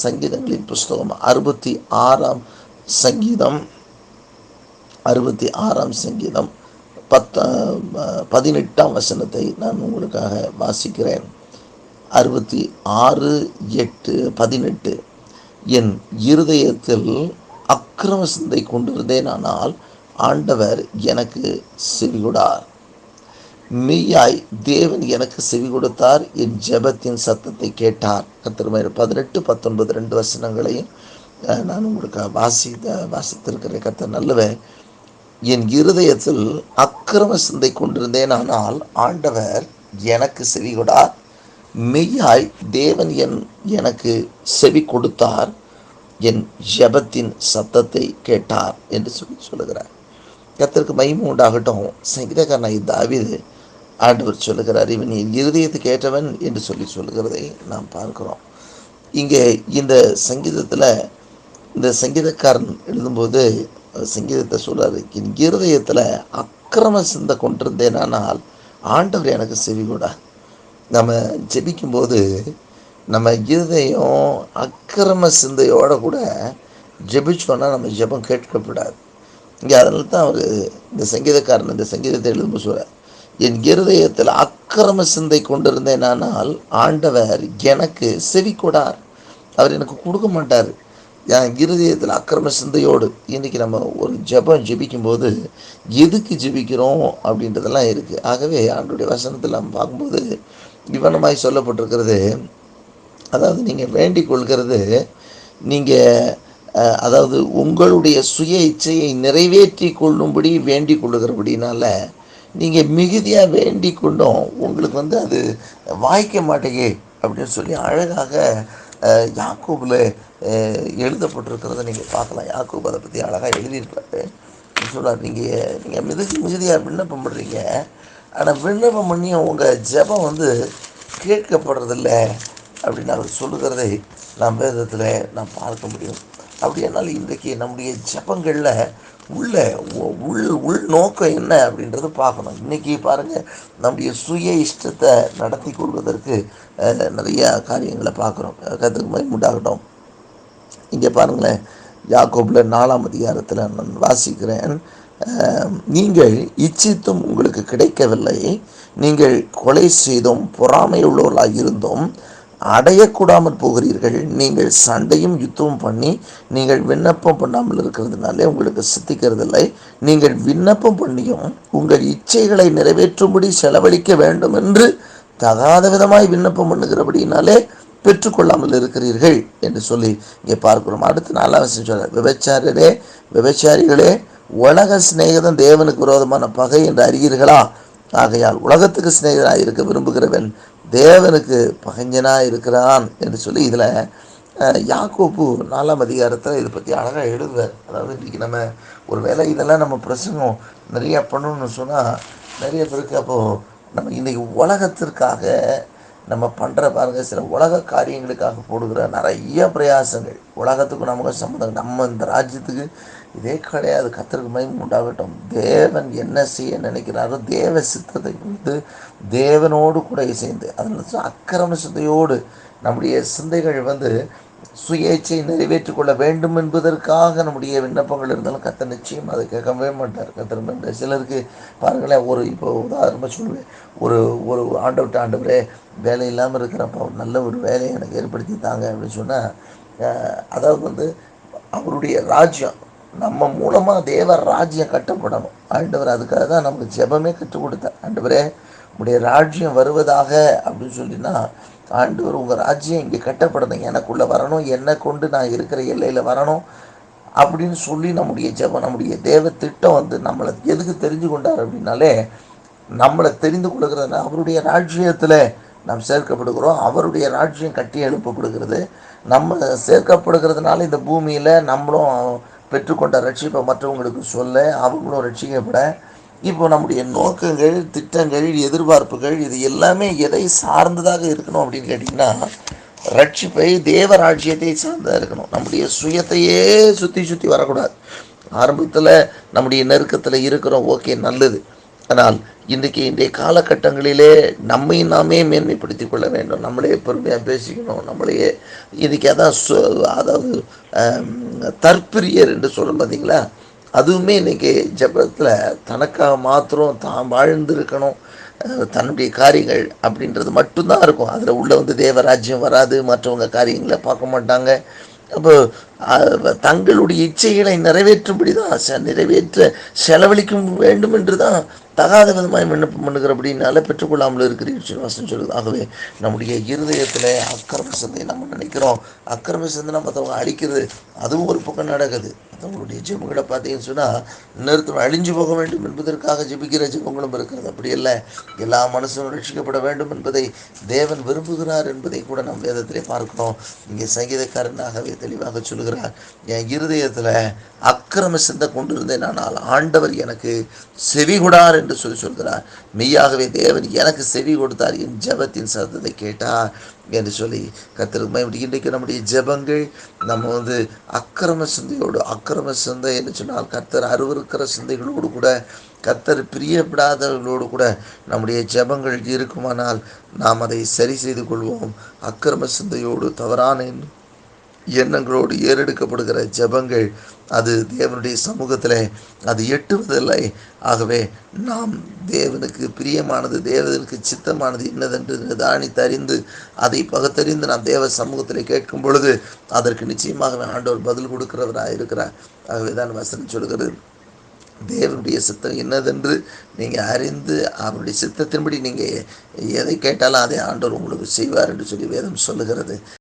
சங்கீதங்களின் புஸ்தகம் 66ஆம் சங்கீதம் 66ஆம் சங்கீதம் 18ஆம் வசனத்தை நான் உங்களுக்காக வாசிக்கிறேன். 66, 8, 18. என் இருதயத்தில் அக்கிரம சிந்தை கொண்டிருந்தேன், ஆனால் ஆண்டவர் எனக்கு செவிகொடார். மெய்யாய் தேவன் எனக்கு செவி கொடுத்தார், என் ஜெபத்தின் சத்தத்தை கேட்டார். கர்த்தர் 18, 19 2 வசனங்களையும் நான் உங்களுக்கு வாசித்திருக்கிறேன். கர்த்தர் நல்லவர். என் இருதயத்தில் அக்கிரம சிந்தை கொண்டிருந்தேன், ஆனால் ஆண்டவர் எனக்கு செவி கொடார். மெய்யாய் தேவன் எனக்கு செவி கொடுத்தார், என் ஜெபத்தின் சத்தத்தை கேட்டார் என்று சொல்லுகிறார். கர்த்தருக்கு மகிமை உண்டாகட்டும். சங்கீதக்காரனாகிய தாவீது ஆண்டவர் சொல்லுகிறார், இவன் என் இருதயத்துக்கு ஏற்றவன் என்று சொல்லுகிறதை நாம் பார்க்கிறோம். இங்கே இந்த சங்கீதத்தில் இந்த சங்கீதக்காரன் எழுதும்போது சங்கீதத்தை சொல்றாரு, என் இருதயத்தில் அக்கிரம சிந்தை கொண்டிருந்தேன், ஆனால் ஆண்டவர் எனக்கு செவி கொடார். நம்ம ஜெபிக்கும்போது நம்ம இருதயம் அக்கிரம சிந்தையோட கூட ஜெபிச்சோன்னா நம்ம ஜெபம் கேட்கப்படாது. இங்கே அதனால தான் அவர் இந்த சங்கீதக்காரன் இந்த சங்கீதத்தை எழுதும்போது சொல்கிறார், என் இருதயத்தில் அக்கிரம சிந்தை கொண்டிருந்தேன், ஆனால் ஆண்டவர் எனக்கு செவி கொடார். அவர் எனக்கு கொடுக்க மாட்டார். என் இருதயத்தில் அக்கிரம சிந்தையோடு. இன்றைக்கி நம்ம ஒரு ஜெபிக்கும்போது எதுக்கு ஜெபிக்கிறோம் அப்படின்றதெல்லாம் இருக்குது. ஆகவே ஆண்டவருடைய வசனத்தில் நம்ம பார்க்கும்போது விவனமாய் சொல்லப்பட்டிருக்கிறது, அதாவது நீங்கள் வேண்டிக் கொள்கிறது, நீங்கள் அதாவது உங்களுடைய சுய இச்சையை நிறைவேற்றி கொள்ளும்படி வேண்டிக் கொள்ளுகிறபடினால நீங்கள் மிகுதியாக வேண்டிக் கொண்டும் உங்களுக்கு அது வாய்க்க மாட்டேங்கே அப்படின்னு சொல்லி அழகாக யாக்கோபில் எழுதப்பட்டிருக்கிறத நீங்கள் பார்க்கலாம். யாக்கோபு அதை பற்றி அழகாக எழுதியிருப்பாரு. சொல்கிறார், நீங்கள் மிகுதியாக விண்ணப்பம் பண்ணுறீங்க, ஆனால் விண்ணப்பம் பண்ணியும் உங்கள் ஜெபம் கேட்கப்படுறதில்ல அப்படின்னு அவர் சொல்லுகிறதை நாம் வேதத்தில் நாம் பார்க்க முடியும். அப்படியானால் இன்றைக்கு நம்முடைய ஜெபங்களில் உள் நோக்கம் என்ன அப்படின்றத பார்க்கணும். இன்றைக்கி பாருங்கள், நம்முடைய சுய இஷ்டத்தை நடத்தி கொள்வதற்கு நிறைய காரியங்களை பார்க்குறோம். கர்த்தருக்கு மகிமை உண்டாகட்டும். இங்கே பாருங்களேன், யாக்கோபில் 4ஆம் அதிகாரத்தில் நான் வாசிக்கிறேன், நீங்கள் இச்சித்தும் உங்களுக்கு கிடைக்கவில்லை, நீங்கள் கொலை செய்தும் பொறாமை உள்ளவர்களாக இருந்தும் அடையக்கூடாமல் போகிறீர்கள். நீங்கள் சண்டையும் யுத்தமும் பண்ணி நீங்கள் விண்ணப்பம் பண்ணாமல் இருக்கிறதுனாலே உங்களுக்கு சித்திக்கிறதில்லை. நீங்கள் விண்ணப்பம் பண்ணியும் உங்கள் இச்சைகளை நிறைவேற்றும்படி செலவழிக்க வேண்டும் என்று தகாத விதமாய் விண்ணப்பம் பண்ணுகிறபடினாலே பெற்றுக்கொள்ளாமல் இருக்கிறீர்கள் என்று சொல்லி இங்கே பார்க்கிறோம். அடுத்து 4ஆம் வசனம் சொல்றார், விபச்சாரிகளே, உலக சிநேகிதன் தேவனுக்கு விரோதமான பகை என்று அறியீர்களா? ஆகையால் உலகத்துக்கு சிநேகிதனாக இருக்க விரும்புகிறவன் தேவனுக்கு பகைஞனாக இருக்கிறான் என்று சொல்லி இதில் யாக்கோபு 4ஆம் அதிகாரத்தில் இதை பற்றி அழகாக எழுதுவார். அதாவது இன்றைக்கி நம்ம ஒரு வேளை இதெல்லாம் நம்ம பிரசங்கம் நிறையா பண்ணணும்னு சொன்னால் நிறைய பேருக்கு அப்போது நம்ம இன்றைக்கி உலகத்திற்காக நம்ம பண்ணுற பாருங்க, சில உலக காரியங்களுக்காக போடுகிற நிறைய பிரயாசங்கள், உலகத்துக்கும் நமக்கு சம்மந்தம். நம்ம இந்த ராஜ்யத்துக்கு இதே கிடையாது. கர்த்தருக்கு மகிமை உண்டாகட்டும். தேவன் என்ன செய்ய நினைக்கிறாரோ தேவ சித்தத்தை குறித்து தேவனோடு கூட இசைந்து, அதனால அக்கிரம சிந்தையோடு நம்முடைய சிந்தைகள் சுயேச்சை நிறைவேற்றி கொள்ள வேண்டும் என்பதற்காக நம்முடைய விண்ணப்பங்கள் இருந்தாலும் கர்த்தர் நிச்சயம் அதை கேட்கவே மாட்டார். கர்த்தர் சிலருக்கு பாருங்களேன், இப்போ உதாரணமாக சொல்லுவேன், ஒரு ஆண்டவரே வேலை இல்லாமல் இருக்கிறப்போ நல்ல ஒரு வேலையை எனக்கு ஏற்படுத்தி தாங்க அப்படின்னு சொன்னால், அதாவது அவருடைய ராஜ்யம் நம்ம மூலமாக தேவ ராஜ்யம் கட்டப்படணும். ஆண்டவர் அதுக்காக தான் நமக்கு ஜெபமே கற்றுக் கொடுத்தார். ஆண்டவரே உங்களுடைய ராஜ்யம் வருவதாக அப்படின்னு சொல்லினா, ஆண்டவர் உங்கள் ராஜ்யம் இங்கே கட்டப்படணும், எனக்குள்ளே வரணும், என்னை கொண்டு நான் இருக்கிற எல்லையில் வரணும் அப்படின்னு சொல்லி நம்முடைய ஜெபம், நம்முடைய தேவ திட்டம் நம்மளை எதுக்கு தெரிஞ்சு கொண்டார் அப்படின்னாலே, நம்மளை தெரிந்து கொள்கிறதுனா அவருடைய ராஜ்யத்தில் நாம் சேர்க்கப்படுகிறோம். அவருடைய ராஜ்யம் கட்டி எழுப்பப்படுகிறது. நம்ம சேர்க்கப்படுகிறதுனால இந்த பூமியில் நம்மளும் பெற்றுக்கொண்ட ரட்சிப்பை மற்றவங்களுக்கு சொல்ல, அவங்களும் ரட்சிக்கப்பட. இப்போ நம்முடைய நோக்கங்கள், திட்டங்கள், எதிர்பார்ப்புகள் இது எல்லாமே எதை சார்ந்ததாக இருக்கணும் அப்படின்னு கேட்டிங்கன்னா, ரட்சிப்பை தேவ ராஜ்யத்தை சார்ந்ததாக இருக்கணும். நம்முடைய சுயத்தையே சுற்றி வரக்கூடாது. ஆரம்பத்தில் நம்முடைய நெருக்கத்தில் இருக்கிறோம், ஓகே நல்லது. ஆனால் இன்றைய காலகட்டங்களிலே நம்மை நாமே மேன்மைப்படுத்திக் கொள்ள வேண்டும். நம்மளே பெருமையாக பேசிக்கணும். நம்மளையே இன்றைக்கி அதான் அதாவது தற்பிரியர் என்று சொல்லும் பார்த்தீங்களா, அதுவுமே இன்றைக்கி ஜபத்தில் தனக்காக மாத்திரம் தான் வாழ்ந்திருக்கணும், தன்னுடைய காரியங்கள் அப்படின்றது மட்டும்தான் இருக்கும். அதில் உள்ளே தேவராஜ்யம் வராது, மற்றவங்க காரியங்களை பார்க்க மாட்டாங்க. அப்போ தங்களுடைய இச்சைகளை நிறைவேற்றும்படி தான் நிறைவேற்ற செலவழிக்க வேண்டும் என்று தான் தகாத விதமாய் விண்ணப்பம் பண்ணுகிறபடினால பெற்றுக்கொள்ளாமல் இருக்கிறீர்கள் வசனம் சொல்லுது. ஆகவே நம்முடைய இருதயத்தில் அக்கிரம சிந்தை நம்ம நினைக்கிறோம், அக்கிரம சிந்தனை மற்றவங்க அழிக்கிறது, அதுவும் ஒரு பக்கம் நடக்குது. மற்றவங்களுடைய ஜெபங்களை பார்த்தீங்கன்னு சொன்னால் இன்னொருத்தர் அழிஞ்சு போக வேண்டும் என்பதற்காக ஜெபிக்கிற ஜெபங்களும் இருக்கிறது. அப்படி இல்லை, எல்லா மனுஷனும் ரட்சிக்கப்பட வேண்டும் என்பதை தேவன் விரும்புகிறார் என்பதை கூட நம் வேதத்திலே பார்க்கிறோம். இங்கே சங்கீதக்காரனாகவே தெளிவாக சொல்கிறார், என் இருதயத்தில் அக்கிரம சிந்தை கொண்டிருந்தேன், ஆனால் ஆண்டவர் எனக்கு செவி கொடார் என்று சொல்கிறார். மெய்யாகவே தேவன் எனக்கு செவி கொடுத்தார், என் ஜெபத்தின் சத்தத்தை கேட்டார் என்று சொல்லி கர்த்தருக்கு இன்றைக்கு நம்முடைய ஜெபங்கள் நம்ம அக்கிரம சிந்தை என்று சொன்னால் கர்த்தர் அருவருக்கிற சிந்தைகளோடு கூட, கர்த்தர் பிரியப்படாதவர்களோடு கூட நம்முடைய ஜெபங்கள் இருக்குமானால் நாம் அதை சரி செய்து கொள்வோம். அக்கிரம சிந்தையோடு தவறான எண்ணங்களோடு ஏறெடுக்கப்படுகிற ஜெபங்கள் அது தேவனுடைய சமூகத்தில் அது எட்டுவதில்லை. ஆகவே நாம் தேவனுக்கு பிரியமானது, தேவனுக்கு சித்தமானது என்னதென்று நிதானித்தறிந்து அதை பகுத்தறிந்து நாம் தேவ சமூகத்தில் கேட்கும் பொழுது அதற்கு நிச்சயமாக ஆண்டவர் பதில் கொடுக்கிறவராக இருக்கிறார். ஆகவே தான் வசனம் சொல்கிறது, தேவனுடைய சித்தம் என்னதென்று நீங்கள் அறிந்து அவருடைய சித்தத்தின்படி நீங்கள் எதை கேட்டாலும் அதை ஆண்டவர் உங்களுக்கு செய்வார் என்று சொல்லி வேதம் சொல்லுகிறது.